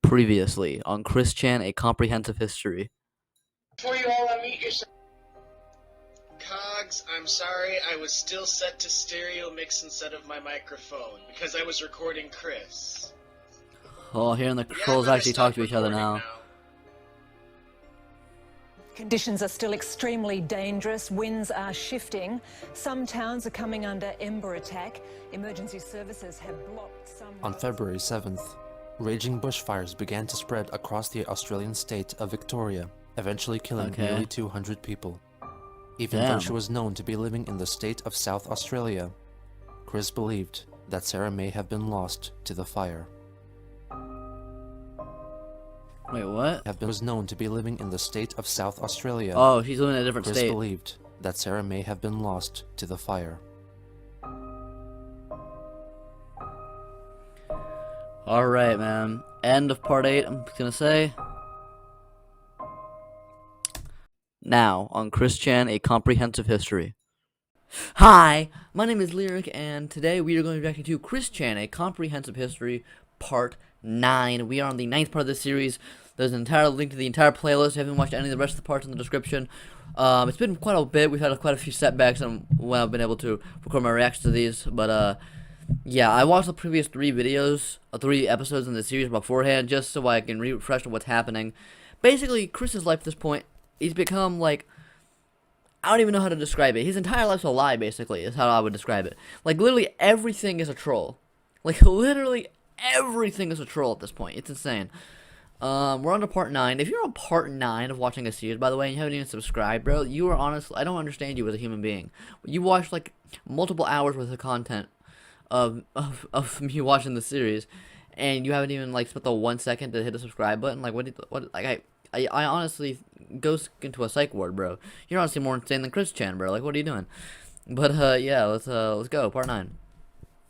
Previously on Chris Chan, A Comprehensive History. Before you all unmute yourself. Cogs, I'm sorry, I was still set to stereo mix instead of my microphone, because I was recording Chris. Oh, hearing the Yeah, controls I'm gonna actually talk stop to each other recording now. Conditions are still extremely dangerous. Winds are shifting. Some towns are coming under ember attack. Emergency services have blocked some... On February 7th, raging bushfires began to spread across the Australian state of Victoria, eventually killing nearly 200 people. Even though she was known to be living in the state of South Australia, Chris believed that Sarah may have been lost to the fire. Wait, what? Was known to be living in the state of South Australia. Oh, she's living in a different Chris state. believed that Sarah may have been lost to the fire. Alright, man. End of part 8, I'm gonna say. Now, on Chris Chan, A Comprehensive History. Hi, my name is Lyric, and today we are going to be reacting to Chris Chan, A Comprehensive History, Part 9. We are on the 9th part of this series. There's an entire link to the entire playlist. If you haven't watched any of the rest of the parts in the description. It's been quite a bit. We've had quite a few setbacks when I've been able to record my reactions to these. But, yeah, I watched the previous 3 episodes in the series beforehand, just so I can refresh on what's happening. Basically, Chris's life at this point, he's become, like, I don't even know how to describe it. His entire life's a lie, basically, is how I would describe it. Like, literally everything is a troll. Like, literally everything is a troll at this point. It's insane. We're on to part 9. If you're on part 9 of watching a series, by the way, and you haven't even subscribed, bro, you are honestly, I don't understand you as a human being. You watched, like, multiple hours worth of content of me watching the series, and you haven't even, like, spent the 1 second to hit the subscribe button. Like, I honestly go into a psych ward, bro. You're honestly more insane than Chris Chan, bro. Like, what are you doing? But, yeah, let's go, part 9.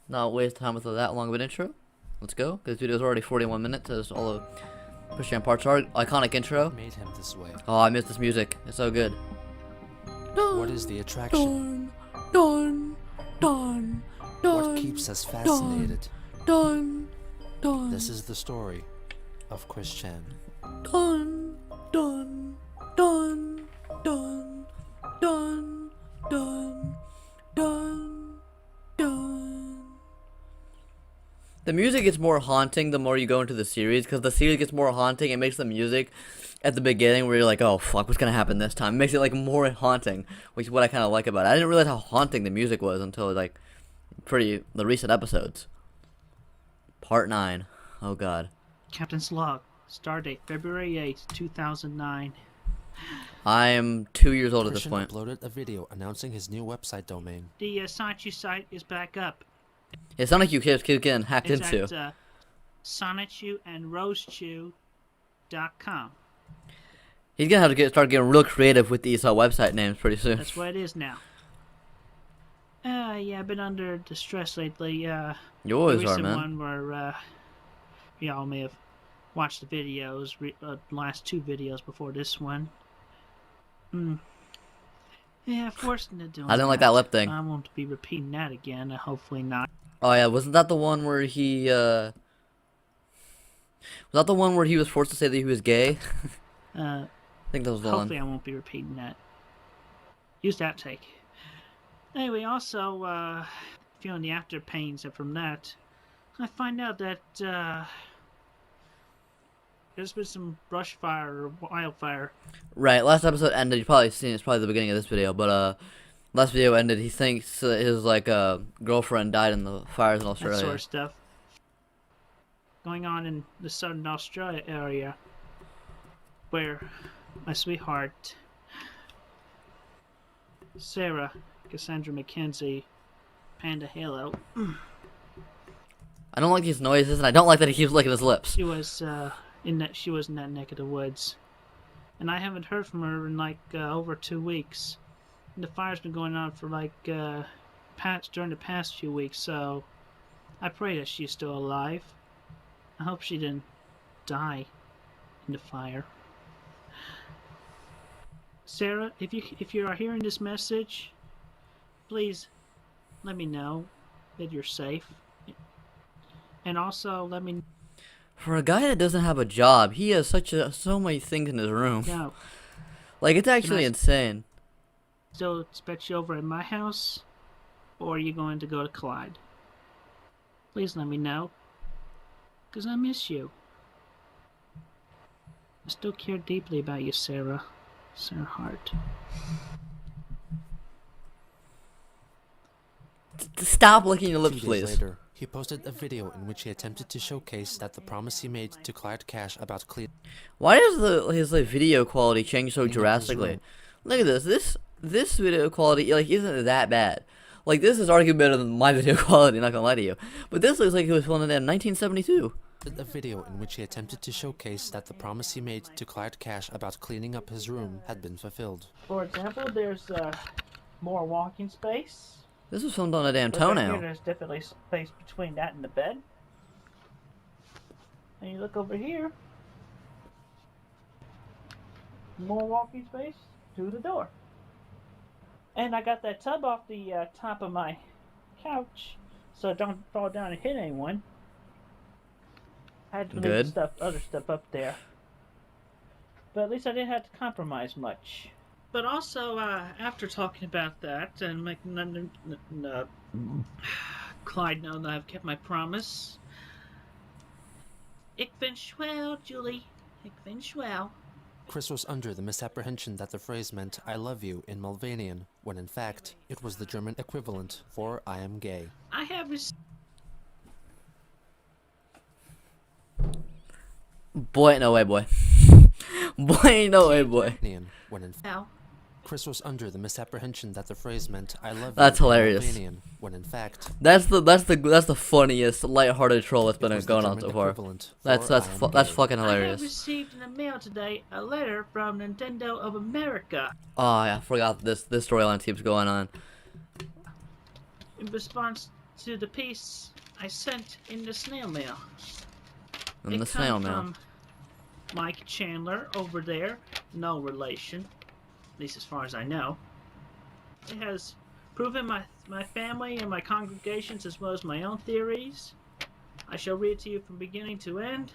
Not waste time with that long of an intro. Let's go, because this video is already 41 minutes, as all of Chris Chan parts are. Iconic intro. Made him this way. Oh, I miss this music. It's so good. What is the attraction? What keeps us fascinated? This is the story of Chris Chan. The music gets more haunting the more you go into the series, because the series gets more haunting. It makes the music at the beginning where you're like, oh fuck, what's gonna happen this time? It makes it like more haunting, which is what I kind of like about it. I didn't realize how haunting the music was until like the recent episodes. Part 9. Oh god. Captain's log. Stardate February 8th, 2009. I am 2 years old at this Christian point. uploaded a video announcing his new website domain. The Sonichu site is back up. It's not like you kids keep getting hacked It's into. at Sonichu and Rosechew.com. He's gonna have to start getting real creative with these website names pretty soon. That's what it is now. Yeah, I've been under distress lately. You always the are, recent man. one where y'all may have watched the videos, last 2 videos before this one. Yeah, forced into doing I didn't like that lip thing. I won't be repeating that again. Hopefully not. Oh yeah, wasn't that the one where he was that the one where he was forced to say that he was gay? I think that was the Hopefully one. I won't be repeating that. Use that take. Anyway, also, feeling the after pains from that, I find out that there's been some brush fire or wildfire. Right, last episode ended. You've probably seen it's probably the beginning of this video, but last video ended. He thinks his girlfriend died in the fires in Australia. That sort of stuff going on in the southern Australia area, where my sweetheart Sarah Cassandra McKenzie, Panda Halo, I don't like these noises, and I don't like that he keeps licking his lips. she was in that neck of the woods, and I haven't heard from her in like over 2 weeks. And the fire's been going on for like during the past few weeks, so I pray that she's still alive. I hope she didn't die in the fire. Sarah, if you are hearing this message, please let me know that you're safe, and also let me. For a guy that doesn't have a job, he has so many things in his room. Now, Like, it's actually I- insane. still expect you over at my house, or are you going to go to Clyde? Please let me know, because I miss you. I still care deeply about you, Sarah. Sarah Hart. Stop licking your 2 lips, days please. later, he posted a video in which he attempted to showcase that the promise he made to Clyde Cash about cleaning Why does his like video quality change so up his drastically? room. Look at this. This video quality like isn't that bad. Like this is arguably better than my video quality. Not gonna lie to you, but this looks like it was filmed in 1972. A video in which he attempted to showcase that the promise he made to Clyde Cash about cleaning up his room had been fulfilled. For example, there's more walking space. This was filmed on a damn But right here, toenail. there's definitely space between that and the bed. And you look over here, more walking space to the door. And I got that tub off the top of my couch, so it don't fall down and hit anyone. I had to Good. leave other stuff up there. But at least I didn't have to compromise much. But also, after talking about that and making Clyde know that I've kept my promise. Ik ben schwel, Julie. Ik ben schwel. Chris was under the misapprehension that the phrase meant I love you in Malvanian, when in fact, it was the German equivalent for I am gay. I have Boy, ain't no way, boy. Boy, ain't no way, boy. When in Now, Chris was under the misapprehension that the phrase meant I love That's you in hilarious. Malvanian, when in fact, That's the funniest lighthearted troll that's it been was the going on German so far. equivalent That's for I am that's gay. fucking I have hilarious. received in the mail today a letter from Nintendo of America Oh yeah, I forgot this storyline keeps going on. in response to the piece I sent in the snail mail. In It the come snail mail. from Mike Chandler over there, no relation, at least as far as I know. It has proven my family and my congregations as well as my own theories. I shall read it to you from beginning to end.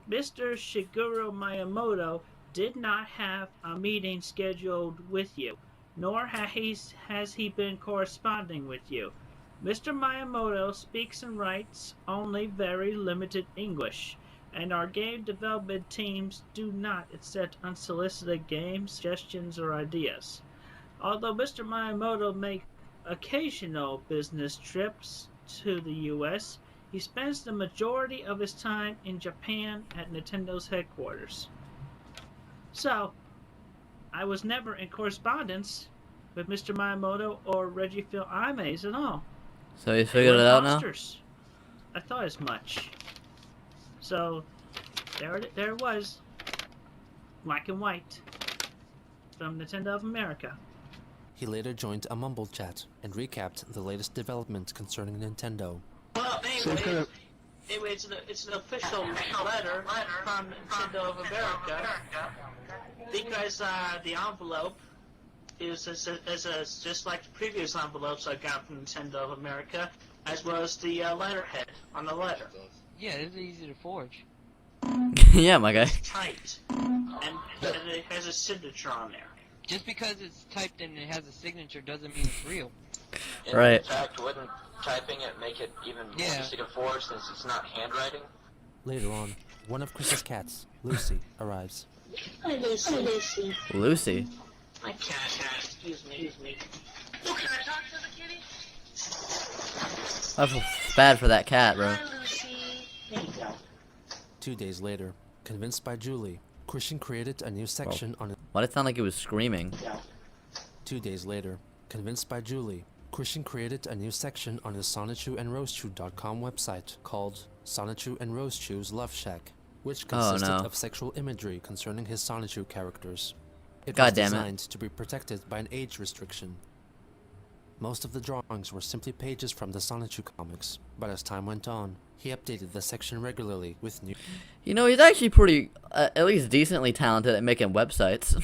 Mr. Shigeru Miyamoto did not have a meeting scheduled with you, nor has he been corresponding with you. Mr. Miyamoto speaks and writes only very limited English, and our game development teams do not accept unsolicited game suggestions or ideas. Although Mr. Miyamoto makes occasional business trips to the US, he spends the majority of his time in Japan at Nintendo's headquarters. So, I was never in correspondence with Mr. Miyamoto or Reggie Fils-Aimé at all. So you They figured were it out now? imposters. I thought as much. So, there it was. Black and white. From Nintendo of America. He later joined a mumble chat and recapped the latest development concerning Nintendo. Well, anyway, it's an official letter from Nintendo of America because the envelope is just like the previous envelopes I got from Nintendo of America, as well as the letterhead on the letter. Yeah, it's easy to forge. Yeah, my guy. It's typed, and it has a signature on there. Just because it's typed and it has a signature doesn't mean it's real. And Right. In fact, wouldn't typing it make it even more Yeah. easy to forge since it's not handwriting? Later on, one of Chris's cats, Lucy, arrives. Hi, Lucy. Lucy. My cat, excuse me. Oh, can I talk to the kitty? I feel bad for that cat, bro. Hi, Lucy. There you go. 2 days later, convinced by Julie, Christian created a new section on Why did it sound like he was screaming? 2 days later, convinced by Julie, Christian created a new section on his Sonichu.com website called Sonichu and Rosechu's Love Shack, which consisted no. of sexual imagery concerning his Sonichu characters. It God was damn it. designed to be protected by an age restriction. Most of the drawings were simply pages from the Sonichu comics, but as time went on, he updated the section regularly with new You know, he's actually pretty, at least decently talented at making websites.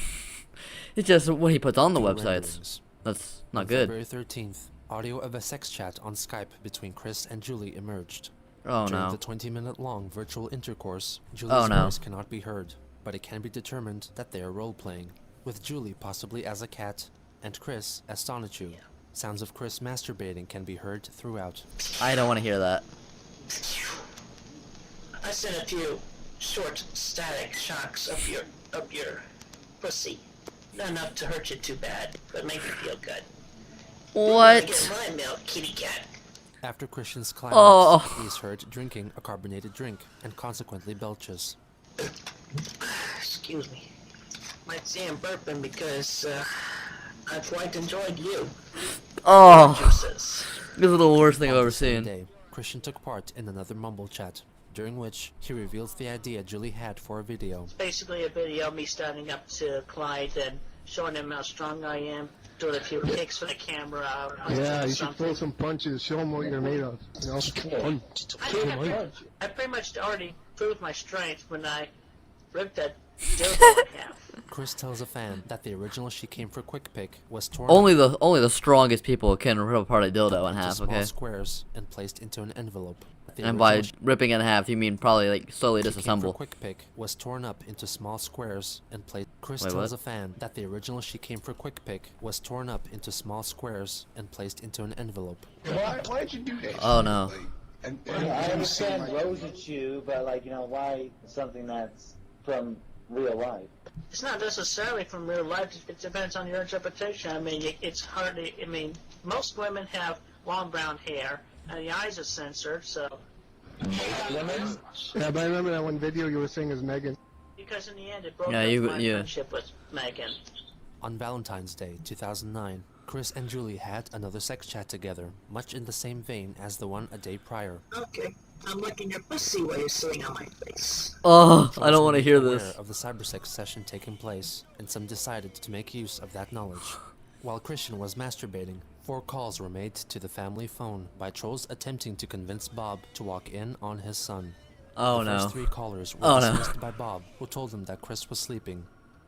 It's just what he puts on the websites. renderings. That's On not good. February 13th, audio of a sex chat on Skype between Chris and Julie emerged. Oh During no. the 20-minute-long virtual intercourse, Julie's no. voice cannot be heard, but it can be determined that they are role-playing, with Julie possibly as a cat and Chris as Sonichu. Sounds of Chris masturbating can be heard throughout. I don't want to hear that. I sent a few short static shocks up your pussy. Not enough to hurt you too bad, but make you feel good. What? Get my milk, kitty cat. After Christian's climax, Oh. he is heard drinking a carbonated drink and consequently belches. Excuse me. Might say I'm burping because I've quite enjoyed you. Oh. Juices. This is the worst thing I've On ever the same seen. day, Christian took part in another mumble chat, during which he reveals the idea Julie had for a video. Basically a video of me standing up to Clyde and showing him how strong I am, doing a few kicks for the camera. Yeah, you should throw some punches, show them what you're made of. You know? I pretty much already proved my strength when I ripped that dildo in half. Chris tells a fan that the original She Came for Quick Pick was torn Only up the strongest people can rip apart a dildo in into half, small okay? squares and placed into an envelope. The And by original ripping it in half, you mean probably like slowly She Came for disassemble. Quick Pick was torn up into small squares and placed. Chris Wait, tells what? a fan that the original She Came for Quick Pick was torn up into small squares and placed into an envelope. Why'd you do that? Oh no. I understand Rosa Chew, but why something that's from real life? It's not necessarily from real life. It depends on your interpretation. I mean, it's hardly. I mean, most women have long brown hair, and the eyes are censored. So, Women? Yeah, but I remember that one video you were saying is Megan. because in the end, it broke Yeah, up my yeah. friendship with Megan. On Valentine's Day 2009, Chris and Julie had another sex chat together, much in the same vein as the one a day prior. Okay, I'm licking your pussy while you're sitting on my face. Oh, I Chris don't want to was hear aware this. of the cybersex session taking place, and some decided to make use of that knowledge. While Christian was masturbating, 4 calls were made to the family phone by trolls attempting to convince Bob to walk in on his son. Oh The no. first 3 callers were Oh, no. dismissed by Bob, who told him that Chris was sleeping.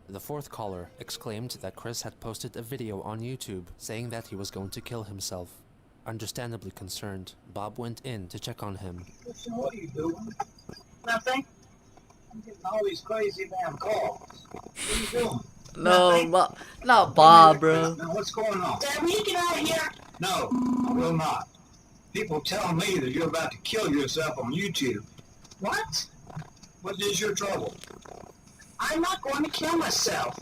The 4th caller exclaimed that Chris had posted a video on YouTube saying that he was going to kill himself. Understandably concerned, Bob went in to check on him. What are you doing? Nothing. I'm getting all these crazy damn calls. What are you doing? No, not Bob, bro. Now what's going on? Dad, will you get out of here? No, I will not. People telling me that you're about to kill yourself on YouTube. What? What is your trouble? I'm not going to kill myself.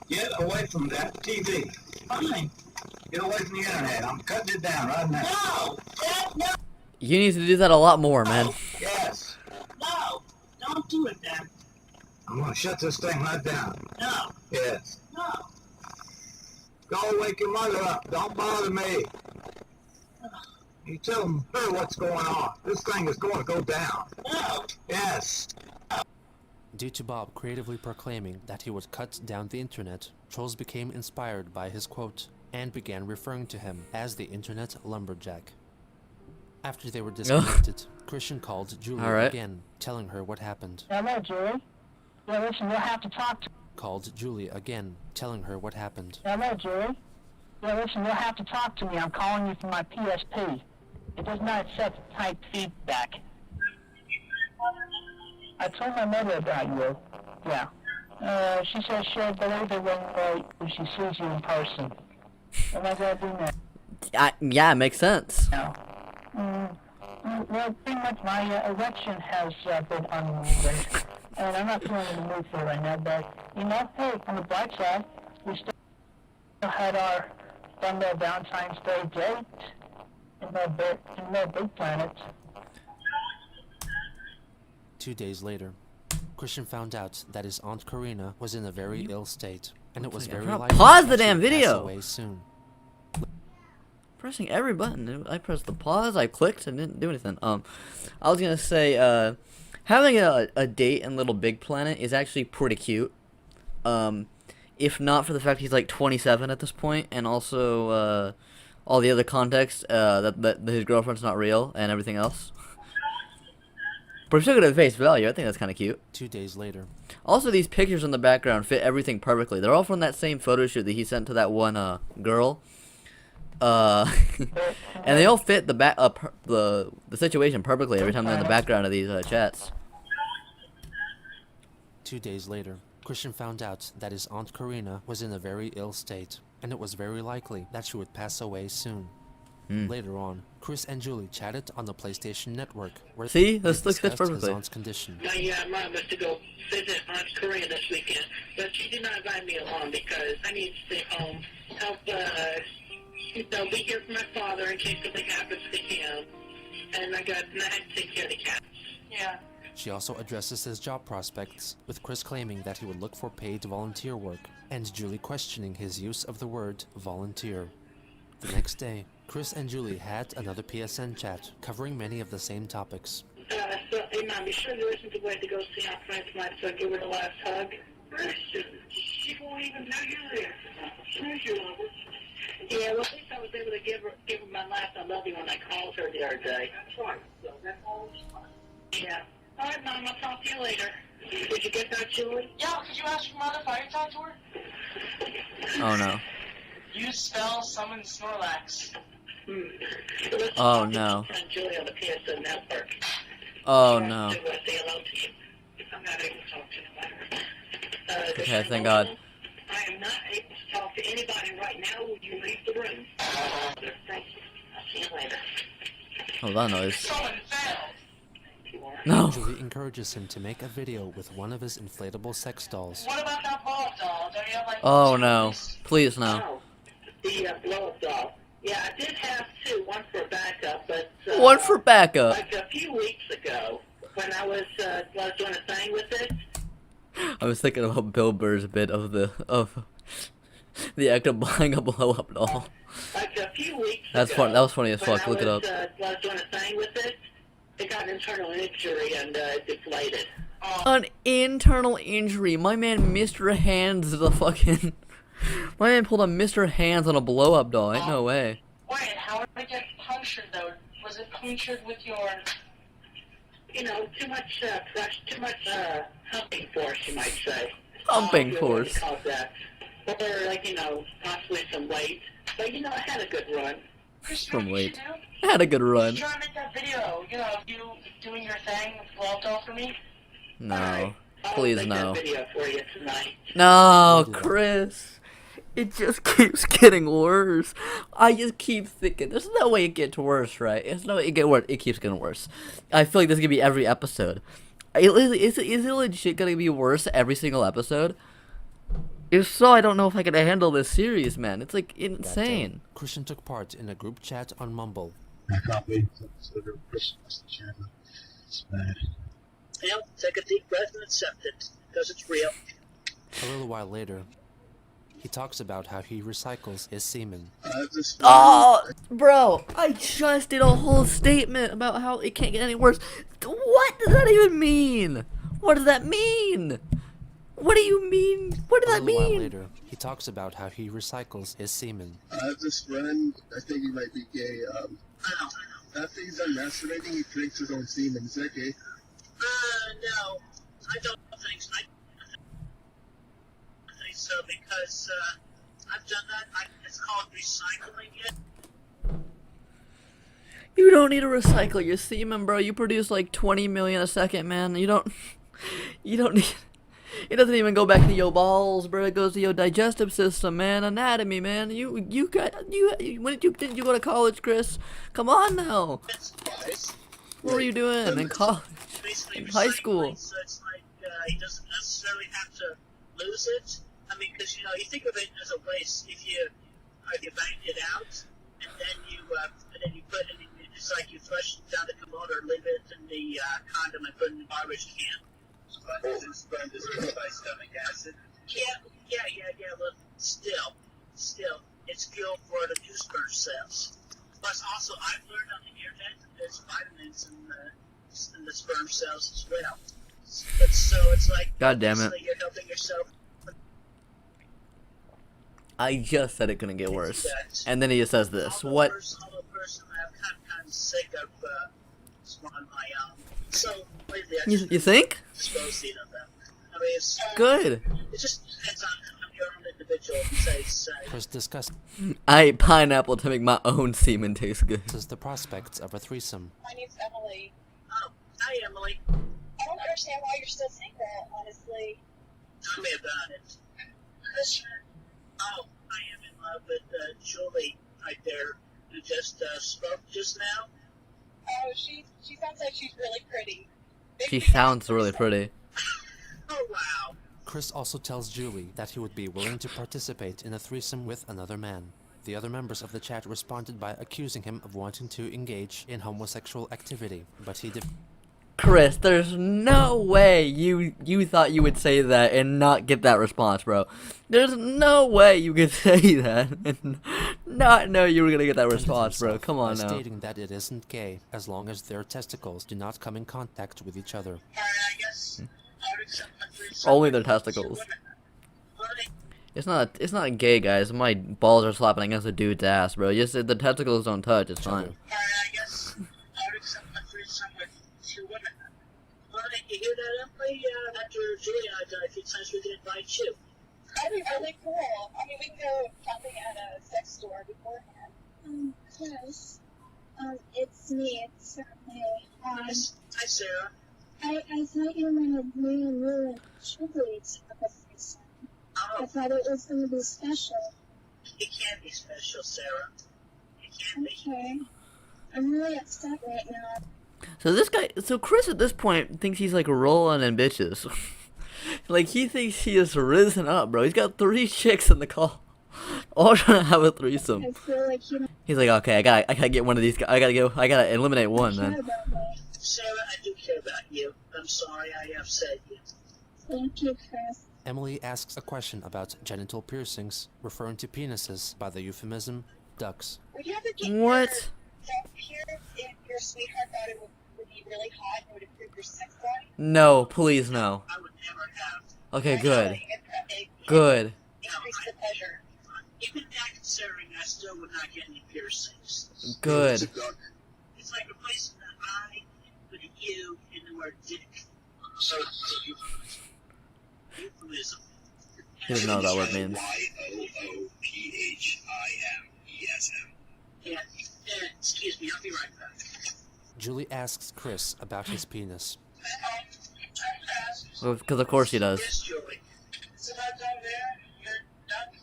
Get away from that TV. Fine. Get away from the internet. I'm cutting it down right now. No, Dad, no, You need to do that a lot more, man. Yes. no. Don't do it, Dad. I'm gonna shut this thing right down. No, Yes. no. Go wake your mother up. Don't bother me. You tell her what's going on. This thing is going to go down. No. Yes. Due to Bob creatively proclaiming that he would cut down the internet, trolls became inspired by his quote and began referring to him as the internet lumberjack. After they were disconnected, Christian called Julie All right. again, telling her what happened. Hello, Julie. Yeah, listen, we'll have to talk to... Called Julie again, telling her what happened. Hello, Julie. Yeah, listen, you'll have to talk to me. I'm calling you from my PSP. It does not accept type feedback. I told my mother about you. Yeah. She says she'll believe it when she sees you in person. Am I going to do that Yeah, it makes sense. now? Well, pretty much my erection has been unmoved, and I'm not feeling in the mood for it right now, but, hey, on the bright side, we still had our fun little Valentine's Day date in the big planet. 2 days later, Christian found out that his Aunt Karina was in a very ill state, and it was very forgot- likely Pause the that she damn would pass video! away soon. Pressing every button. I pressed the pause, I clicked, and didn't do anything. I was gonna say, having a date in Little Big Planet is actually pretty cute. If not for the fact he's like 27 at this point, and also, all the other context, that his girlfriend's not real, and everything else. But if you took it at face value, I think that's kind of cute. 2 days later, Also, these pictures in the background fit everything perfectly. They're all from that same photo shoot that he sent to that one, girl. And they all fit the situation perfectly every time they're in the background of these chats. 2 days later, Christian found out that his Aunt Karina was in a very ill state, and it was very likely that she would pass away soon. Later on, Chris and Julie chatted on the PlayStation Network, where See? they This looks discussed his perfectly. aunt's condition. My mom was to go visit Aunt Korea this weekend, but she did not invite me along because I need to stay home, help, be here for my father in case something happens to him, and I had to take care of the cats. Yeah. She also addresses his job prospects, with Chris claiming that he would look for paid volunteer work, and Julie questioning his use of the word volunteer. The next day, Chris and Julie had another PSN chat, covering many of the same topics. Hey, Mom, be sure to listen to Wade to go see Aunt Fran tonight so I give her the last hug. She won't even know you're there. Sure you love her. Yeah, well, at least I was able to give her my last I love you when I called her the other day. That's right. So that's all Yeah. All right, Mom, I'll talk to you later. Did you get that, Julie? Yeah, could you ask your mother if I could talk to her? Oh no. Use spell summon Snorlax. Oh no. Julie on the PSN network. Oh no. Say hello to you. I'm not able to talk to anybody. Okay, thank God. I am not able to talk to anybody right now. Will you leave the room? Thank you. I'll see you later. Hold on, noise. Summon failed. No. Julie encourages him to make a video with one of his inflatable sex dolls. What about that ball doll? Don't you have like... Oh no. Please no. Oh, the blow-up doll. Yeah, I did have two. One for backup, but... One for backup. Like a few weeks ago, when I was doing a thing with it. I was thinking about Bill Burr's bit of the act of buying a blow-up doll. Like a few weeks That's ago, fun. That was funny as fuck. when Look it up. I was doing a thing with it. It got an internal injury and deflated. An internal injury. My man, Mr. Hands, the fucking. My man pulled a Mr. Hands on a blow-up doll. Ain't no way. Wait, how did it get punctured though? Was it punctured with your... You know, too much humping force, you might say. Humping I don't know what force. you call that. Or, like, possibly some weight. But, I had a good run. From weight. I had a good run. Try to make that video, of you doing your thing with the blow doll for me. No. I'll Please make no. that video for you tonight. No, Chris. It just keeps getting worse. I just keep thinking, there's no way it gets worse, right? There's no way it gets worse. It keeps getting worse. I feel like this is gonna be every episode. Is it legit gonna be worse every single episode? If so, I don't know if I can handle this series, man. It's like That day, insane. Christian took part in a group chat on Mumble. I can't wait to the Christmas channel. It's bad. Well, take a deep breath and accept it, because it's real. A little while later, he talks about how he recycles his semen. Oh, bro, I just did a whole statement about how it can't get any worse. What does that even mean? What does that mean? What do you mean? What does that A little while mean? later, he talks about how he recycles his semen. I have this friend, I think he might be gay. After he's done masturbating, he drinks his own semen. Is that gay? No, I don't think so. I think so because I've done that. It's called recycling it. You don't need to recycle your semen, bro. You produce like 20 million a second, man. You don't need. It doesn't even go back to your balls, bro. It goes to your digestive system, man. Anatomy, man. When did you go to college, Chris? Come on now. What were you doing in college? Basically In high school. So it's like he doesn't necessarily have to lose it. I mean, because you think of it as a waste. If you banged it out and then you put it in, it's like you flush it down the commode or leave it in the condom and put it in the garbage can. Sponges and sponges by stomach acid. Yeah. Well, still, it's fuel for the new sperm cells. Plus, also, I've learned on the internet that there's vitamins in the sperm cells as well. But so it's like, God damn it. you're helping yourself. I just said it couldn't get worse. And then he just says this. What? Although personally, I'm kind of sick of on my own. So lately, I You think? disposing of them. I mean, it's Good. It just depends on your own individual besides Chris discusses I ate pineapple to make my own semen taste good. the prospects of a threesome. My name's Emily. Oh, hi Emily. I don't understand why you're still single, honestly. Tell me about it. Oh, I am in love with Julie right there, who just spoke just now. Oh, she sounds like she's really pretty. She sounds really pretty. Oh wow. Chris also tells Julie that he would be willing to participate in a threesome with another man. The other members of the chat responded by accusing him of wanting to engage in homosexual activity, but he Chris, there's no way you thought you would say that and not get that response, bro. There's no way you could say that and not know you were gonna get that response, bro. Come on by now. stating that it isn't gay as long as their testicles do not come in contact with each other. I guess I would accept a threesome Only with their two testicles. women. Learning It's not gay, guys. My balls are slapping against a dude's ass, bro. Just the testicles don't touch. It's fine. I guess I would accept a threesome with two women. Learning, you hear that, Emily? After Julie and I die a few times, we can invite you. That'd be really cool. I mean, we can go shopping at a sex store beforehand. Yes. It's me. It's Sarah. Hi, Sarah. I thought you wanted me and you and Julie to have a threesome. I Oh, thought it was going to be special. it can be special, Sarah. It can be. Okay. I'm really upset right now. So Chris at this point thinks he's like rolling in bitches. Like he thinks he has risen up, bro. He's got 3 chicks in the call, all trying to have a threesome. I feel like you don't He's like, okay, I gotta get one of these guys. I gotta eliminate one, care man. about me. Sarah, I do care about you. I'm sorry I upset you. Thank you, Chris. Emily asks a question about genital piercings, referring to penises by the euphemism ducks. Would you ever get What? your thumb pierced if your sweetheart thought it would be really hot and would improve your sex life? No, please no. I would never have. Okay, good, It good. increase the pleasure. Even that considering, I still would not get any piercings. Good. It's like replacing the I with a U in the word dick. Euphemism. He doesn't know what that word means. YOOPHIMESM. Yeah, excuse me, I'll be right back. Julie asks Chris about his penis. Because of course he does. Yes, Julie. So that down there, your duck?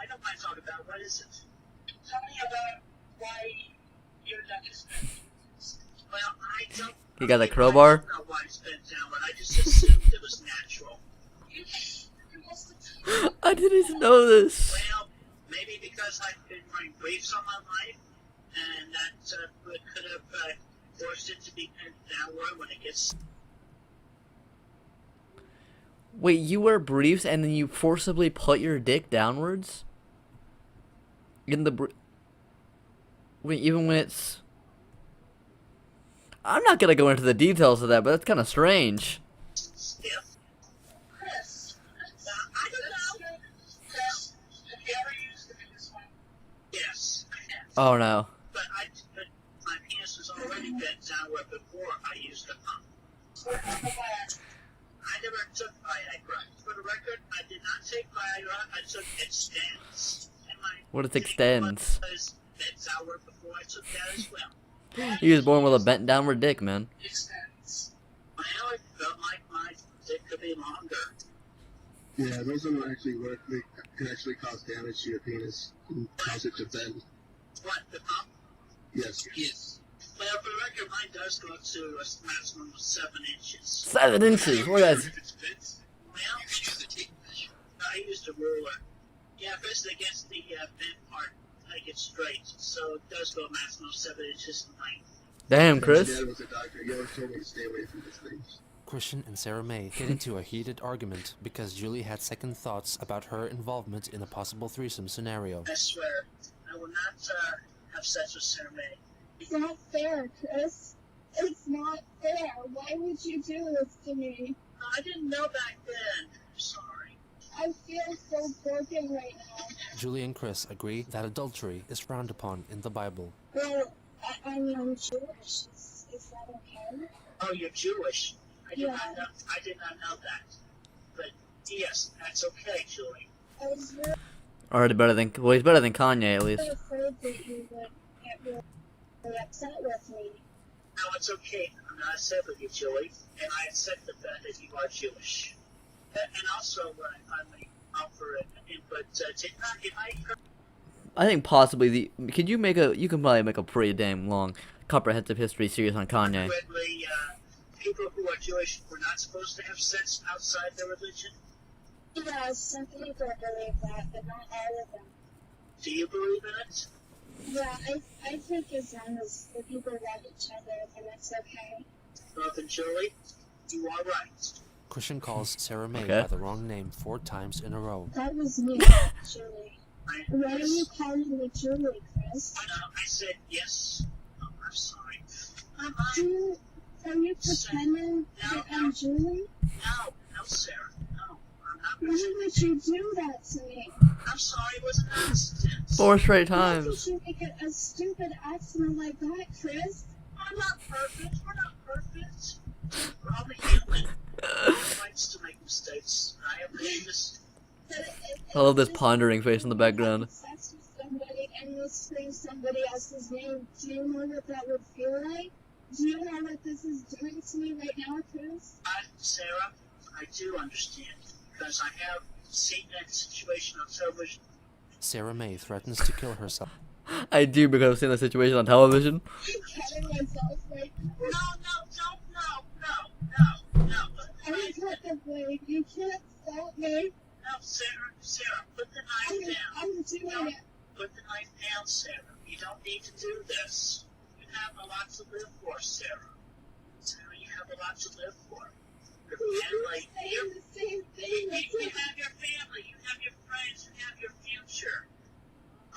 I don't mind talking about. What is it? Tell me about why your duck is well, I don't. You got the crowbar? I don't know why it's bent downward. I just assumed it was natural. I didn't know this. Well, maybe because I've been wearing briefs all my life, and that could have forced it to be bent downward when it gets. Wait, you wear briefs and then you forcibly put your dick downwards? In the Wait, even when it's... I'm not gonna go into the details of that, but that's kind of strange. Stiff. Chris, I don't know. Chris, have you ever used this one? Yes, I have. Oh no. But my penis was already bent downward before I used the pump. I never took Viagra. For the record, I did not take Viagra. I took Extends. And my What is dick Extends? was bent downward before I took that as well. He was born with a bent downward dick, man. Extends. Well, it felt like my dick could be longer. Yeah, those don't actually work. They can actually cause damage to your penis and cause it to bend. What, the pump? Yes. Yes. Well, for the record, mine does go up to a maximum of 7 inches. 7 inches. Look at that. Well, I used a ruler. Yeah, first against the bent part, I get straight, so it does go a maximum of 7 inches in length. Damn, My Chris. dad was a doctor. He always told me to stay away from these things. Christian and Sarah May get into a heated argument because Julie had second thoughts about her involvement in a possible threesome scenario. I swear, I will not have sex with Sarah May. It's not fair, Chris. It's not fair. Why would you do this to me? I didn't know back then. I'm sorry. I feel so broken right now. Julie and Chris agree that adultery is frowned upon in the Bible. Well, I mean, I'm Jewish. Is that okay? Oh, you're Jewish. I did Yeah. not know. I did not know that. But yes, that's okay, Julie. I was really Already better than, well, he's better than Kanye at least. afraid that you would get really upset with me. No, it's okay. I'm not upset with you, Julie, and I accept the fact that you are Jewish. And also, I finally offer an input. Did I I think possibly you can probably make a pretty damn long comprehensive history series on Kanye. correctly, people who are Jewish were not supposed to have sex outside their religion? Yeah, some people believe that, but not all of them. Do you believe in it? Yeah, I think as long as the people love each other, then it's okay. Well, then, Julie, you are right. Christian calls Sarah May Okay. by the wrong name 4 times in a row. That was me, Julie. Why are you calling me Julie, Chris? I said yes. Oh, I'm sorry. Are you pretending that I'm Julie? No, Sarah. No, I'm not. Why would you do that to me? I'm sorry, it was an accident. 4 straight Why times. did you make a stupid accident like that, Chris? I'm not perfect. We're not perfect. We're all human. Rights to make mistakes. I have this. I love this pondering face in the background. Sex with somebody and you scream somebody else's name. Do you know what that would feel like? Do you know what this is doing to me right now, Chris? Sarah, I do understand because I have seen that situation on television. Sarah May threatens to kill herself. I do because I've seen the situation on television. I'm cutting myself right now. No. I cut the blade. You can't stop me. No, Sarah, put the knife down. I'm doing it. Put the knife down, Sarah. You don't need to do this. You have a lot to live for, Sarah. Sarah, you have a lot to live for. Your family. Saying the same thing. You have your family. You have your friends. You have your future.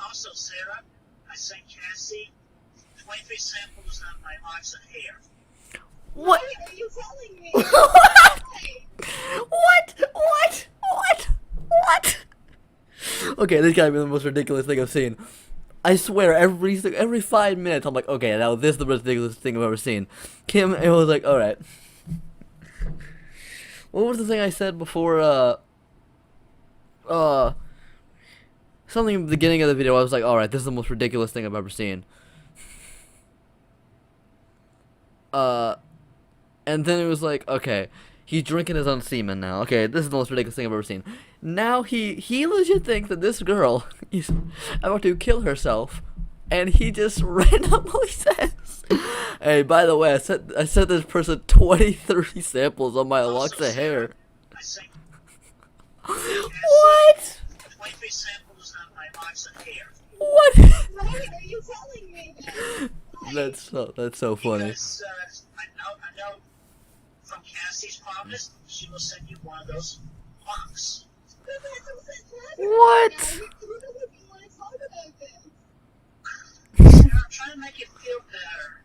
Also, Sarah, I sent Cassie 23 samples of my locks of hair. What? Why are you telling me? What? Okay, this gotta be the most ridiculous thing I've seen. I swear, every 5 minutes, I'm like, okay, now this is the most ridiculous thing I've ever seen. Kim, it was like, alright. What was the thing I said before, something at the beginning of the video, I was like, alright, this is the most ridiculous thing I've ever seen. And then it was like, okay, he's drinking his own semen now. Okay, this is the most ridiculous thing I've ever seen. Now he legit thinks that this girl is about to kill herself, and he just randomly says, "Hey, by the way, I sent this person 23 samples on my locks of hair." What? 23 samples of my locks of hair. What? Why are you telling me this? That's so funny. Because, I know from Cassie's promise, she will send you one of those locks. What? Sarah, I'm trying to make it feel better.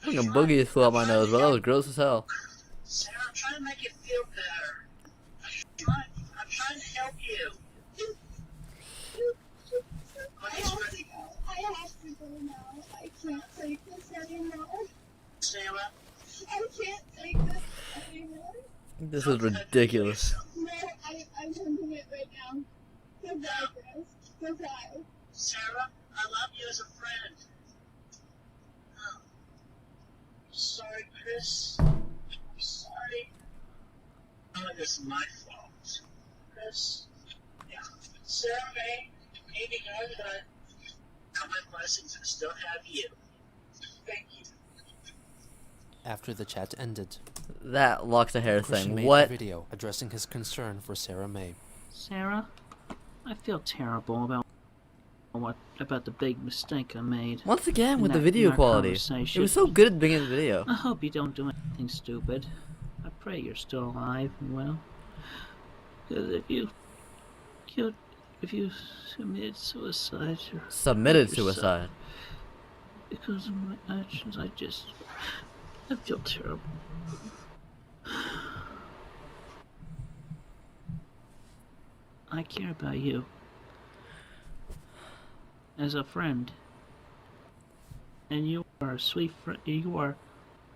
I think a boogie just flew out my nose, but that was gross as hell. Sarah, I'm trying to make it feel better. I'm trying to help you. I have to go now. I can't take this anymore. Sarah? I can't take this anymore. This is ridiculous. No, I'm ending it right now. Goodbye, Chris. Goodbye. Sarah, I love you as a friend. Oh. Sorry, Chris. I'm sorry. Oh, this is my fault. Chris? Yeah. Sarah May, maybe know that I my blessings and still have you. Thank you. After the chat ended, That locks of hair Christian thing. made What? a video addressing his concern for Sarah May. Sarah, I feel terrible about the big mistake I made. Once again, in with the that- video in our quality. It conversation. was so good at the beginning of the video. I hope you don't do anything stupid. I pray you're still alive and well. Because if you committed suicide, you're Submitted yourself. suicide. Because of my actions, I feel terrible. I care about you as a friend, and you are a sweet friend. You are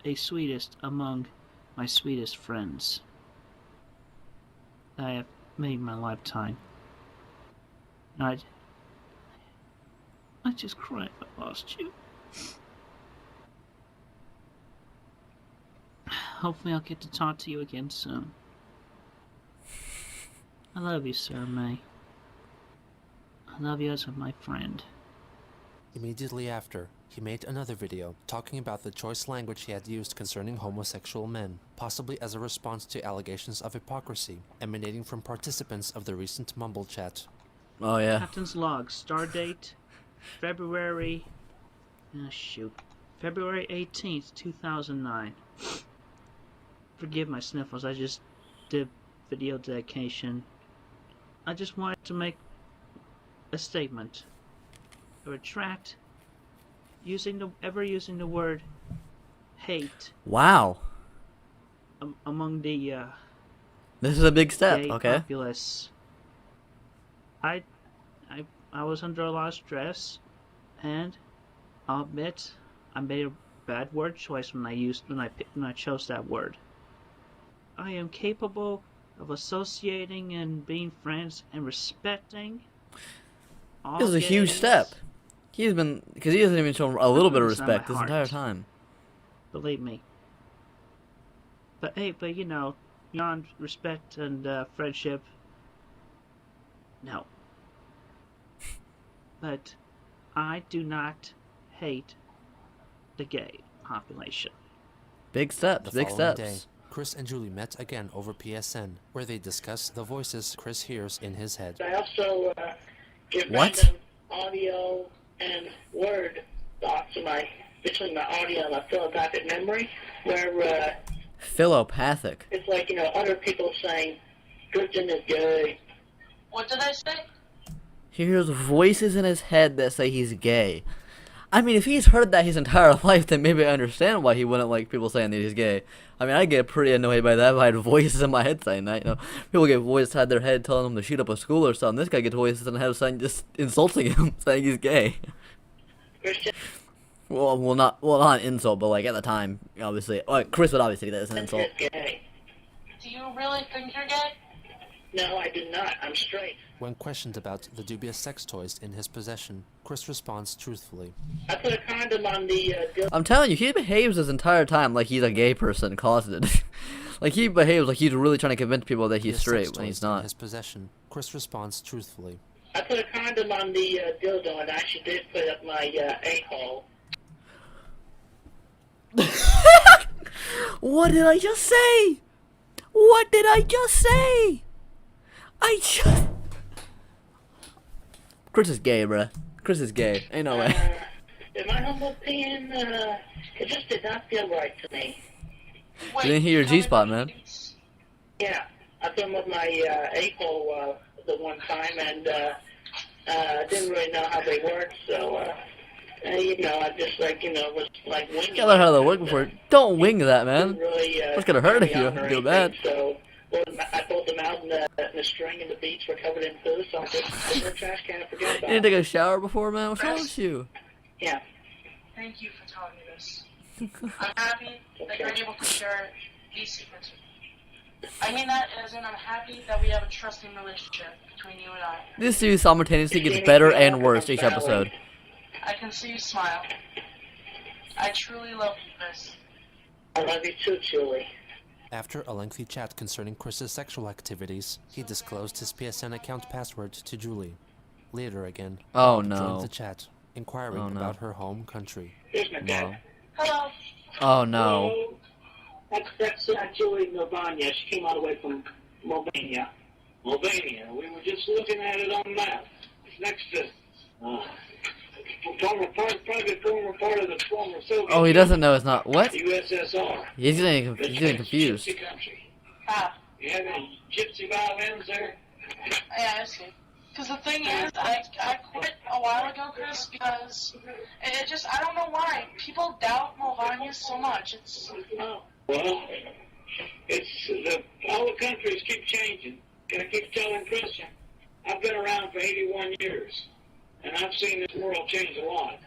a sweetest among my sweetest friends I have made in my lifetime. I just cried I lost you. Hopefully I'll get to talk to you again soon. I love you, Sir May. I love you as my friend. Immediately after, he made another video talking about the choice language he had used concerning homosexual men, possibly as a response to allegations of hypocrisy emanating from participants of the recent Mumble chat. Oh yeah. Captain's log, stardate, February 18th, 2009. Forgive my sniffles, I just did video dedication. I just wanted to make a statement. I retract using the word hate Wow. among the This is a big step, gay okay? populace. I was under a lot of stress, and I'll admit I made a bad word choice when I chose that word. I am capable of associating and being friends and respecting all This is a huge gays. step. He hasn't even shown a little bit of It's not respect my this entire heart. time. Believe me. But you know, beyond respect and friendship, no. But I do not hate the gay population. Big steps, The big following steps. day, Chris and Julie met again over PSN, where they discussed the voices Chris hears in his head. I also give What? random audio and word thoughts between my audio and my philosophic memory, where Philopathic. it's like, you know, other people saying, Christian is gay. What did I say? He hears voices in his head that say he's gay. I mean, if he's heard that his entire life, then maybe I understand why he wouldn't like people saying that he's gay. I mean, I get pretty annoyed by that if I had voices in my head saying that, you know. People get voices inside their head telling them to shoot up a school or something. This guy gets voices in his head saying, just insulting him, saying he's gay. Christian Well, not an insult, but like at the time, obviously. Chris would obviously say that as an insult. is gay. Do you really think you're gay? No, I do not. I'm straight. When questioned about the dubious sex toys in his possession, Chris responds truthfully. I put a condom on the I'm telling you, he behaves this entire time like he's a gay person closeted. Like he behaves like he's really trying to convince people that he's Dubious sex straight when he's toys in not. his possession, Chris responds truthfully. I put a condom on the dildo, and I actually did put up my a-hole. What did I just say? What did I just say? Chris is gay, bruh. Chris is gay. Ain't no way. In my humble opinion, it just did not feel right to me. You didn't hear your G-spot, man. Yeah, I put him with my a-hole the one time, and didn't really know how they worked, so, you know, I just, like, you know, was, like, winging You gotta learn how to work and, before. Don't wing that, man. didn't really, It's gonna hurt if carry you on or do bad. anything, So, I pulled them out, and the string and the beads were covered in poo, so I just put them in the trash can and forgot You about didn't it. take a shower before, man? What's wrong with you? Yeah. Thank you for telling me this. I'm happy that you're able to share these secrets with me. I mean that as in I'm happy that we have a trusting relationship between you and I. This series simultaneously gets better and worse each episode. I can see you smile. I truly love you, Chris. I love you too, Julie. After a lengthy chat concerning Chris's sexual activities, he disclosed his PSN account password to Julie. Later again, Oh, Bob no. joined the chat, inquiring Oh, no. about her home country. Here's my dad. No. Hello. Oh no. That's Julie Novanya. She came all the way from Slovenia. Albania. We were just looking at it on the map. It's next to former part of the former Soviet Oh, he doesn't know it's not. What? USSR. He's getting It's confused. Gypsy country. Ah, You have any gypsy violins there? yeah, I see. Because the thing is, I quit a while ago, Chris, because it just, I don't know why. People doubt Mulvania so much. It's, Well, it's all the countries keep changing. And I keep telling Christian, I've been around for 81 years, and I've seen this world change a lot.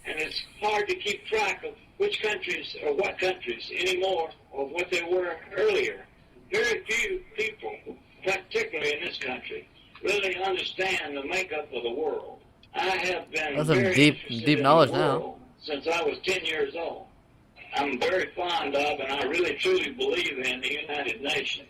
And it's hard to keep track of which countries or what countries anymore of what they were earlier. Very few people, particularly in this country, really understand the makeup of the world. I have been That's some very deep interested in knowledge the now. world since I was 10 years old. I'm very fond of, and I really truly believe in the United Nations.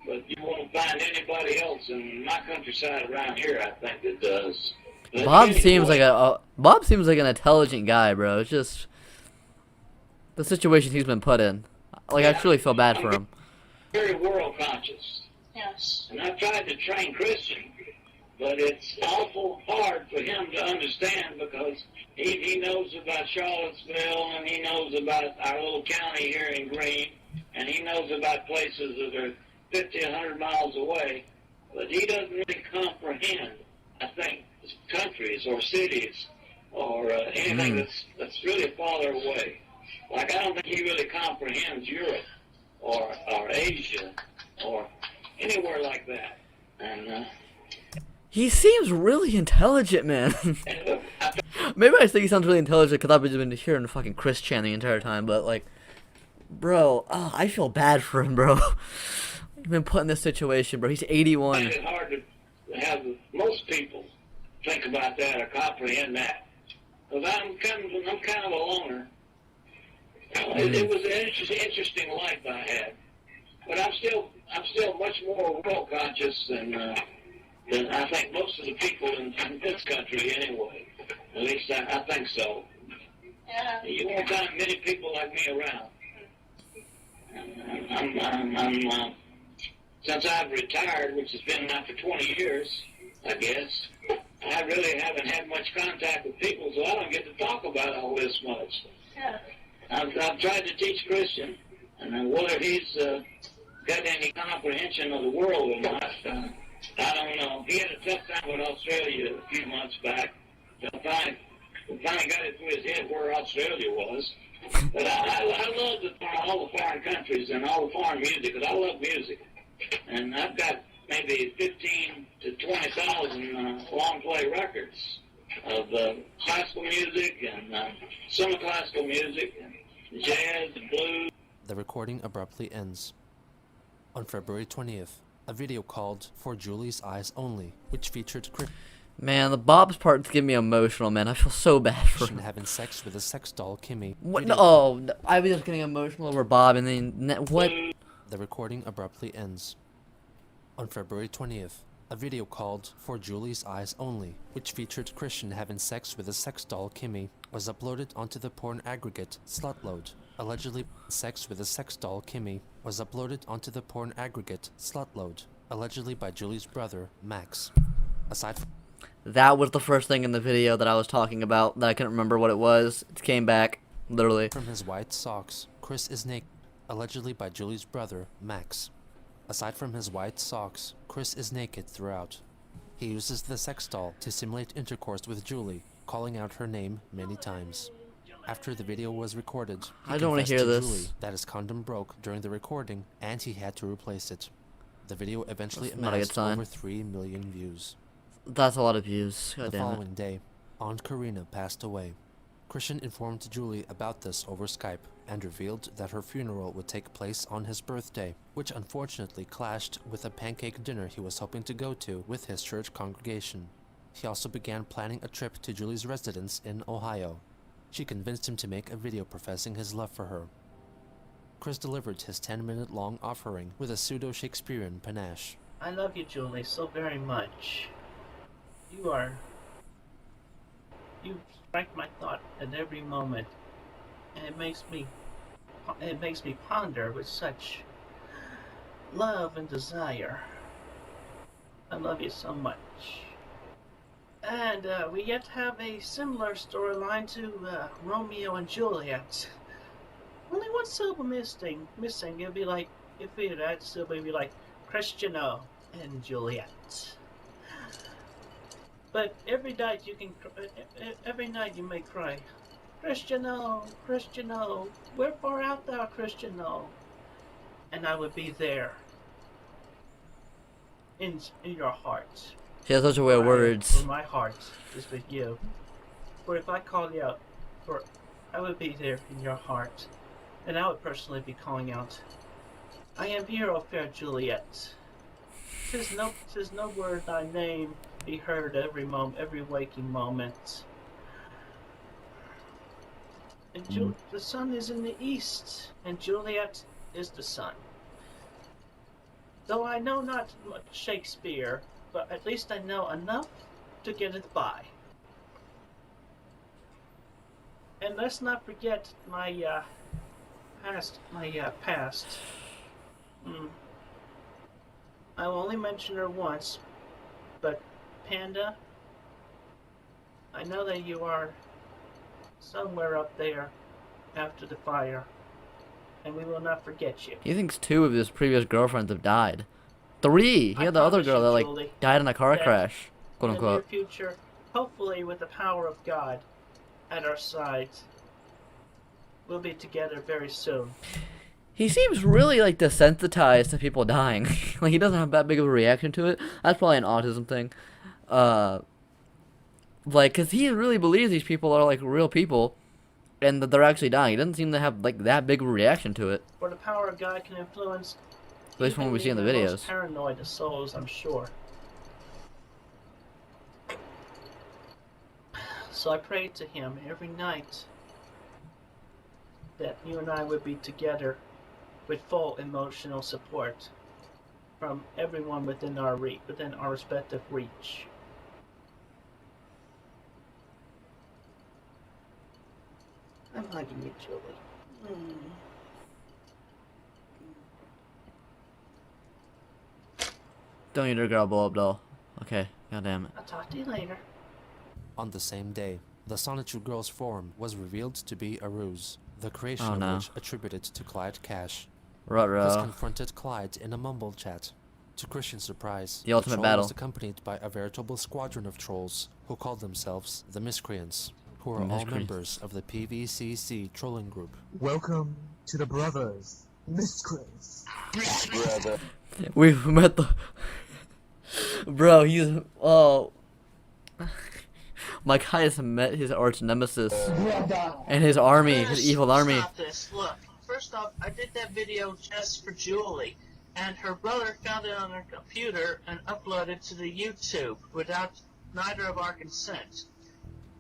But you won't find anybody else in my countryside around here, I think, that does. But Bob seems like anyway, Bob seems like an intelligent guy, bro. It's just the situation he's been put in. Like, I truly feel bad for him. very world conscious. Yes. And I've tried to train Christian, but it's awful hard for him to understand because he knows about Charlottesville and he knows about our little county here in Greene, and he knows about places that are 50, 100 miles away, but he doesn't really comprehend, I think, countries or cities or anything that's really farther away. Like, I don't think he really comprehends Europe or Asia or anywhere like that. And He seems really intelligent, man. Maybe I think he sounds really intelligent because I've just been hearing fucking Chris Chan the entire time, but like, bro, I feel bad for him, bro. He's been put in this situation, bro. He's 81. it's hard to have most people think about that or comprehend that. Because I'm kind of a loner. It was an interesting life I had, but I'm still much more world conscious than I think most of the people in this country anyway. At least I think so. Yeah. You won't find many people like me around. I'm since I've retired, which has been now for 20 years, I guess, I really haven't had much contact with people, so I don't get to talk about all this much. Yeah. I've tried to teach Christian, and whether he's got any comprehension of the world or not, I don't know. He had a tough time with Australia a few months back. Finally got it through his head where Australia was. But I love all the foreign countries and all the foreign music, because I love music. And I've got maybe 15 to 20,000 long play records of classical music and semi-classical music and jazz and blues. The recording abruptly ends. On February 20th, a video called For Julie's Eyes Only, which featured Man, the Bob's parts get me emotional, man. I feel so bad for Christian him. having sex with a sex doll, Kimmy. What? Video- Oh, I was just getting emotional over Bob, and then what? The recording abruptly ends. On February 20th, a video called For Julie's Eyes Only, which featured Christian having sex with a sex doll, Kimmy, was uploaded onto the porn aggregate Slutload. Allegedly, sex with a sex doll, Kimmy, was uploaded onto the porn aggregate Slutload, allegedly by Julie's brother, Max. Aside from That was the first thing in the video that I was talking about that I couldn't remember what it was. It came back, literally. From his white socks, Chris is naked, allegedly by Julie's brother, Max. Aside from his white socks, Chris is naked throughout. He uses the sex doll to simulate intercourse with Julie, calling out her name many times. After the video was recorded, he I don't want to confessed hear to this. Julie that his condom broke during the recording and he had to replace it. The video eventually That's not a good amassed sign. over 3 million views. That's a lot of views. God The damn it. following day, Aunt Karina passed away. Christian informed Julie about this over Skype and revealed that her funeral would take place on his birthday, which unfortunately clashed with a pancake dinner he was hoping to go to with his church congregation. He also began planning a trip to Julie's residence in Ohio. She convinced him to make a video professing his love for her. Chris delivered his 10-minute long offering with a pseudo-Shakespearean panache. I love you, Julie, so very much. You strike my thought at every moment, and it makes me ponder with such love and desire. I love you so much. And we yet have a similar storyline to Romeo and Juliet. Only one syllable missing. It'd be like, if we had that syllable, it'd be like Cristiano and Juliet. But every night you may cry, Cristiano, Cristiano, wherefore art thou, Cristiano? And I would be there, in your heart. She has such a way of words. For my heart is with you. For if I call you out, I would be there in your heart, and I would personally be calling out, I am here, O fair Juliet. 'tis no word thy name be heard every every waking moment. And the sun is in the east, and Juliet is the sun. Though I know not much Shakespeare, but at least I know enough to get it by. And let's not forget my past. I will only mention her once, but Panda, I know that you are somewhere up there after the fire, and we will not forget you. He thinks 2 of his previous girlfriends have died. 3! He had the other girl that, like, Julie, died in a car that crash. Quote in the near unquote. future, hopefully with the power of God at our sides, we'll be together very soon. He seems really, like, desensitized to people dying. Like, he doesn't have that big of a reaction to it. That's probably an autism thing. Like, because he really believes these people are, like, real people, and that they're actually dying. He doesn't seem to have, like, that big of a reaction to it. For the power of God can influence At least from what we see in the even videos. most paranoid of souls, I'm sure. So I prayed to him every night that you and I would be together with full emotional support from everyone within our respective reach. I'm hugging you, Julie. Don't eat her girl blow up doll. Okay, god damn it. I'll talk to you later. On the same day, the Sonichu girl's form was revealed to be a ruse, the creation Oh, of no. which attributed to Clyde Cash. This Ruh-roh. confronted Clyde in a mumble chat. To Christian's surprise, The ultimate troll battle. was accompanied by a veritable squadron of trolls who called themselves the Miscreants, who are all Miscreants. members of the PVCC trolling group. Welcome to the brothers, Miscreants. Brother. We've met the... Bro, he's... Oh... My guy has met his arch nemesis. And his army, his evil army. Stop this. Look, first off, I did that video just for Julie, and her brother found it on her computer and uploaded it to the YouTube without neither of our consent.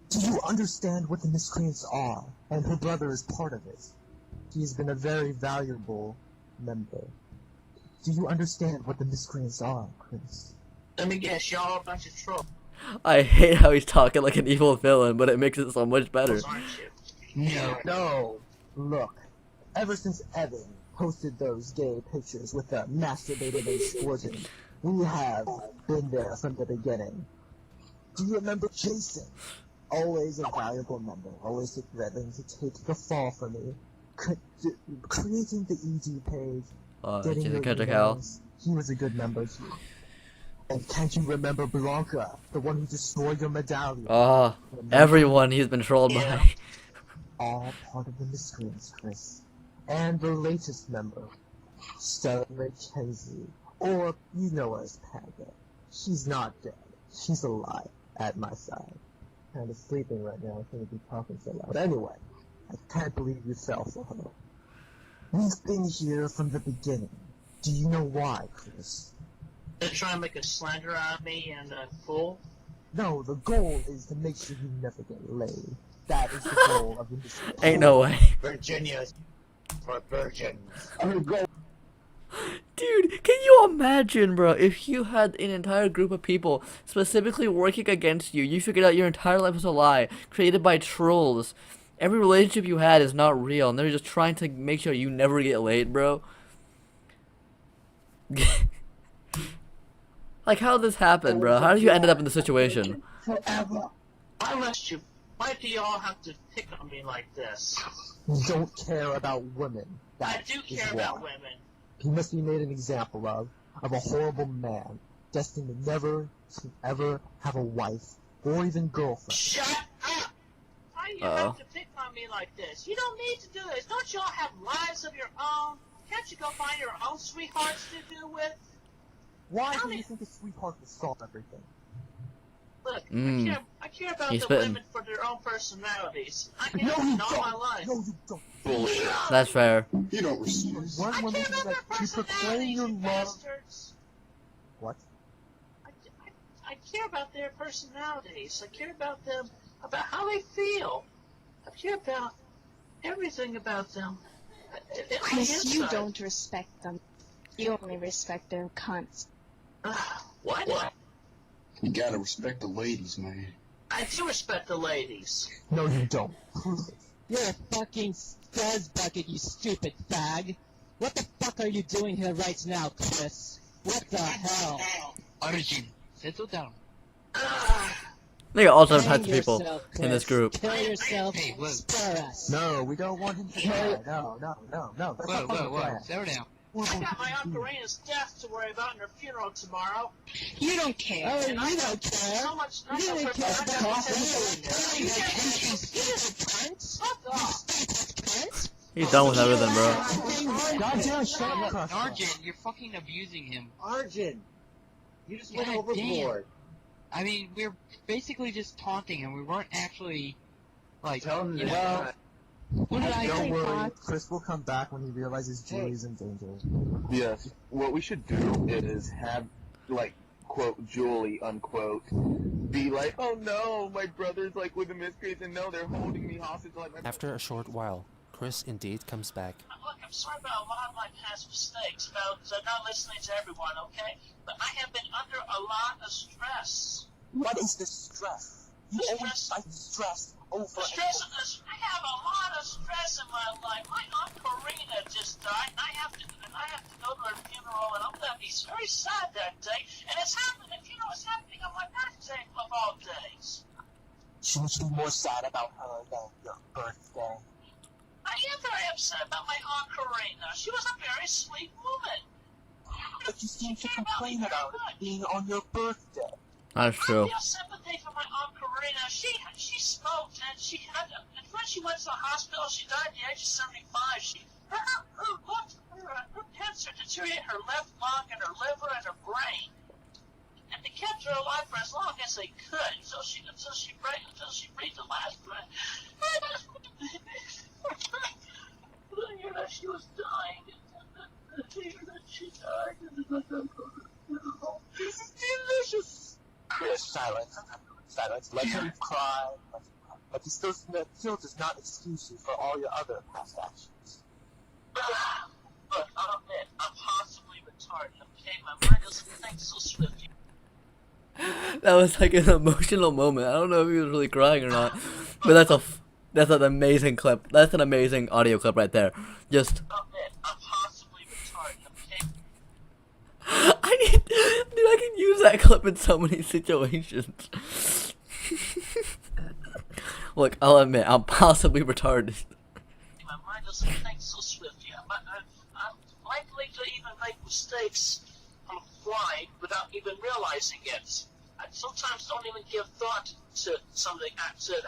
Do you understand what the Miscreants are? And her brother is part of it. He has been a very valuable member. Do you understand what the Miscreants are, Chris? Let me guess, y'all are a bunch of trolls, I hate how he's talking like an evil villain, but it makes it so much better. aren't you? No. Look, ever since Evan posted those gay pictures with the masturbating and squirting, we have been there from the beginning. Do you remember Jason? Always a valuable member, always willing to take the fall for me. Creating the ED page, getting Jason your Ketchakal. emails. He was a good member too. And can't you remember Blanca, the one who destroyed your medallion? Oh, everyone he's been trolled by. All part of the Miscreants, Chris. And the latest member, Stella McKenzie, or you know her as Panda. She's not dead. She's alive at my side. Kind of sleeping right now. I shouldn't be talking so loud. Anyway, I can't believe you fell for her. We've been here from the beginning. Do you know why, Chris? They're trying to make a slander out of me and a fool. No, the goal is to make sure you never get laid. That is the goal of the Miscreants. Ain't no way. Virginia's for virgins. Dude, can you imagine, bro, if you had an entire group of people specifically working against you, you figured out your entire life was a lie, created by trolls, every relationship you had is not real, and they're just trying to make sure you never get laid, bro? Like, how did this happen, bro? How did you end up in this situation? Forever. I left you. Why do y'all have to pick on me like this? You don't care about women. I That do is care why. about women. He must be made an example of a horrible man, destined to never to ever have a wife or even girlfriend. Shut up! Why do you have to pick on me like this? You don't need to do this. Don't y'all have lives of your own? Can't you go find your own sweethearts to do with? Why do you think a sweetheart will solve everything? Look, I care about He's the spitting. women for their own personalities. I No, care you about all my don't. life. No, you don't. Bullshit. That's fair. You don't respect. One I woman care about that their you proclaim personalities, your you love. bastards. What? I care about their personalities. I care about them, about how they feel. I care about everything about them. Chris, you don't respect them. You only respect their cunts. What? You gotta respect the ladies, man. I do respect the ladies. No, you don't. You're a fucking fuzz bucket, you stupid fag. What the fuck are you doing here right now, Chris? What the hell? Arjun, settle down. They got all types Hang of people yourself, in this Chris. group. Kill yourself, Hey, whoa. spare us. No, we don't want him to die. No. That's not part of the plan. Settle down. I got my Aunt Karina's death to worry about in her funeral tomorrow. You don't care. Oh, you don't care. So much. You don't care about You you stupid cunt. Fuck off. Cunt. He's done with everything, bro. Goddamn, shut up. Arjun, you're fucking abusing him. Arjun, you just went God overboard. I mean, we're basically just taunting him. We weren't actually, like, Tell him you know, that. what did I Don't say? worry, Chris will come back when he realizes Julie's in danger. Yes, what we should do is have, like, quote, Julie, unquote, be like, oh no, my brother's, like, with the miscreants, and no, they're holding me hostage, like, my... After a short while, Chris indeed comes back. Look, I'm sorry about a lot of my past mistakes, about not listening to everyone, okay? But I have been under a lot of stress. What is the stress? You always fight stress over I have a lot of stress in my life. My Aunt Karina just died, and I have to go to her funeral, and I'm gonna be very sad that day. And it's happening. The funeral is happening on my birthday of all days. Shouldn't you be more sad about her than your birthday? I am very upset about my Aunt Karina. She was a very sweet woman. But you seem to complain about it being on your birthday. That's true. I feel sympathy for my Aunt Karina. She smoked, and and when she went to the hospital, she died at the age of 75. Her cancer deteriorated her left lung and her liver and her brain. And they kept her alive for as long as they could until she breathed the last breath. The year that she was dying, the year that she died, this is delicious. Chris, silence. Let him cry. But this still does not excuse you for all your other past actions. Look, I'll admit, I'm possibly retarded, okay? My mind doesn't think so swiftly. That was like an emotional moment. I don't know if he was really crying or not, but that's an amazing clip. That's an amazing audio clip right there. Just. I'll admit, I'm possibly retarded, okay? I can use that clip in so many situations. Look, I'll admit, I'm possibly retarded. My mind doesn't think so swiftly. I'm likely to even make mistakes on the fly without even realizing it. I sometimes don't even give thought to some of the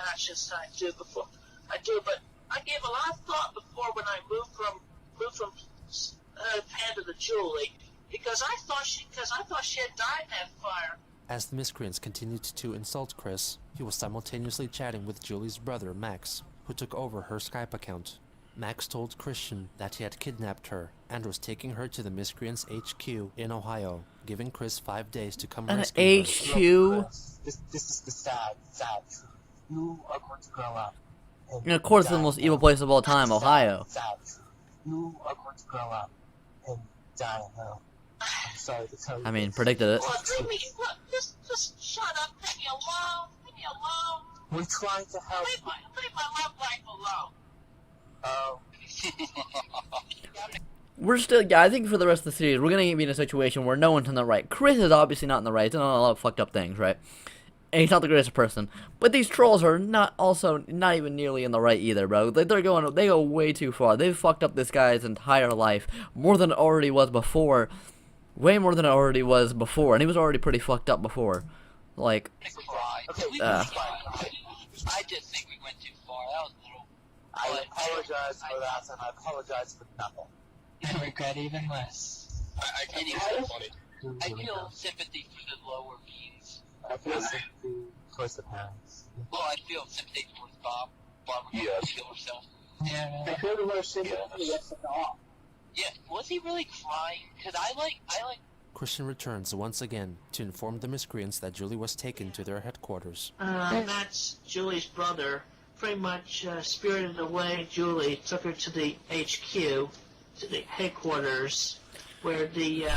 actions that I do before I do, but I gave a lot of thought before when I moved from Panda to Julie, because I thought she had died in that fire. As the miscreants continued to insult Chris, he was simultaneously chatting with Julie's brother, Max, who took over her Skype account. Max told Christian that he had kidnapped her and was taking her to the miscreants' HQ in Ohio, giving Chris 5 days to come rescue her. HQ? This is the sad truth. You are going to grow up. And of course, it's the most evil place of all time, Ohio. Sad truth. You are going to grow up and die in hell. I'm sorry to tell you. I mean, predicted it. Look, just shut up, leave me alone, We're trying to help. leave my love life alone. Oh. We're still, yeah, I think for the rest of the series, we're gonna be in a situation where no one's in the right. Chris is obviously not in the right. He's done a lot of fucked up things, right? And he's not the greatest person. But these trolls are not even nearly in the right either, bro. They go way too far. They've fucked up this guy's entire life more than it already was before. Way more than it already was before, and he was already pretty fucked up before. Like, I just think we went too far. That was a little... I apologize for that, and I apologize for nothing. I regret even less. I can't even say funny. I feel sympathy for the lower beings. I feel sympathy towards the parents. Well, I feel sympathy towards Bob. Bob would kill herself. Yeah. I feel the most sympathy for the all. Yeah, was he really crying? Because I like Christian returns once again to inform the miscreants that Julie was taken to their headquarters. Matt's Julie's brother pretty much spirited away Julie, took her to the HQ, to the headquarters, where the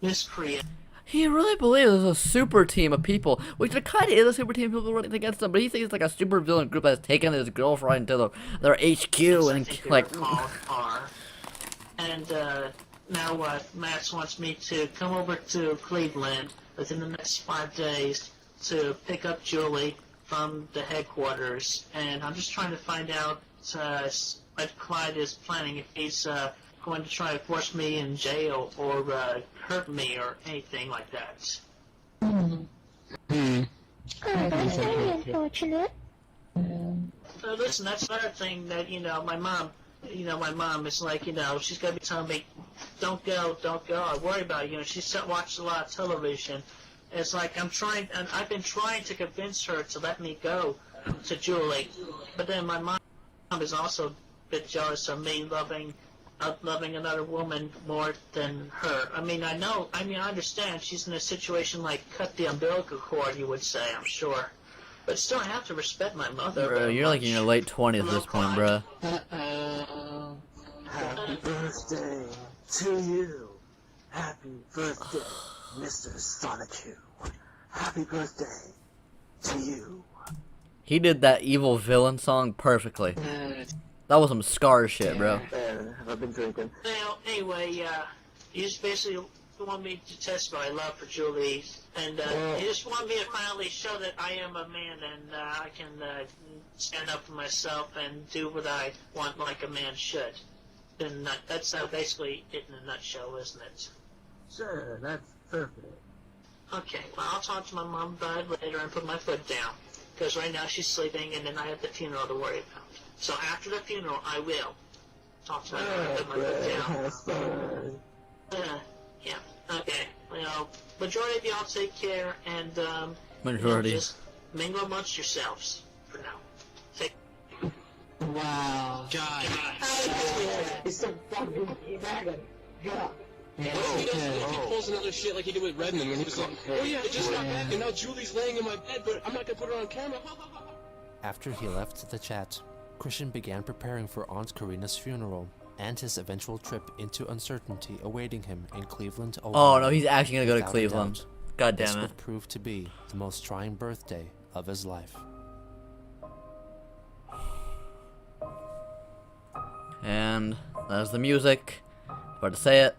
miscreant... He really believes there's a super team of people, which there kind of is a super team of people running against him, but he thinks it's like a super villain group that's taken his girlfriend to their HQ and like... And now Max wants me to come over to Cleveland within the next 5 days to pick up Julie from the headquarters, and I'm just trying to find out what Clyde is planning, if he's going to try to force me in jail or hurt me or anything like that. That's very unfortunate. Listen, that's another thing that, my mom is like, she's going to be telling me, don't go, I worry about you. She's watched a lot of television. It's like I've been trying to convince her to let me go to Julie, but then my mom is also a bit jealous of me loving another woman more than her. I understand she's in a situation like cut the umbilical cord, you would say, I'm sure. But still, I have to respect my mother. Bro, you're like in your late 20s at this point, bro. Happy birthday to you. Happy birthday, Mr. Sonic 2. Happy birthday to you. He did that evil villain song perfectly. That was some Scar shit, bro. I've been drinking. Well, anyway, you just basically want me to test my love for Julie, and you just want me to finally show that I am a man and I can stand up for myself and do what I want like a man should. And that's basically it in a nutshell, isn't it? Sure, that's perfect. Okay, well, I'll talk to my mom about it later and put my foot down. Because right now she's sleeping, and then I have the funeral to worry about. So after the funeral, I will talk to my mom and put my foot down. Yeah, okay. Well, majority of y'all take care, and Majority. just mingle amongst yourselves for now. Take Wow. God. It's a fucking dragon. God. He pulls another shit like he did with Redmond when he was like, oh yeah, I just got back and now Julie's laying in my bed, but I'm not gonna put her on camera. After he left the chat, Christian began preparing for Aunt Karina's funeral and his eventual trip into uncertainty awaiting him in Cleveland, Ohio. Oh no, he's actually gonna go to Without a Cleveland. doubt, God this damn it. would prove to be the most trying birthday of his life. And there's the music. About to say it.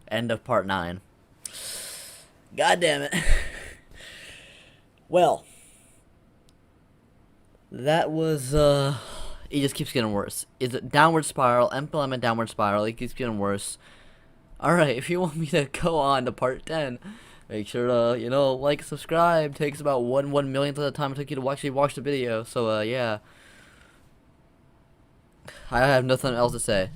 End of part 9. God damn it. Well, that was it just keeps getting worse. Is it downward spiral, implement downward spiral, it keeps getting worse. Alright, if you want me to go on to part 10, make sure to, like, subscribe. It takes about 1/1,000,000th of the time it took you to actually watch the video, so yeah. I have nothing else to say.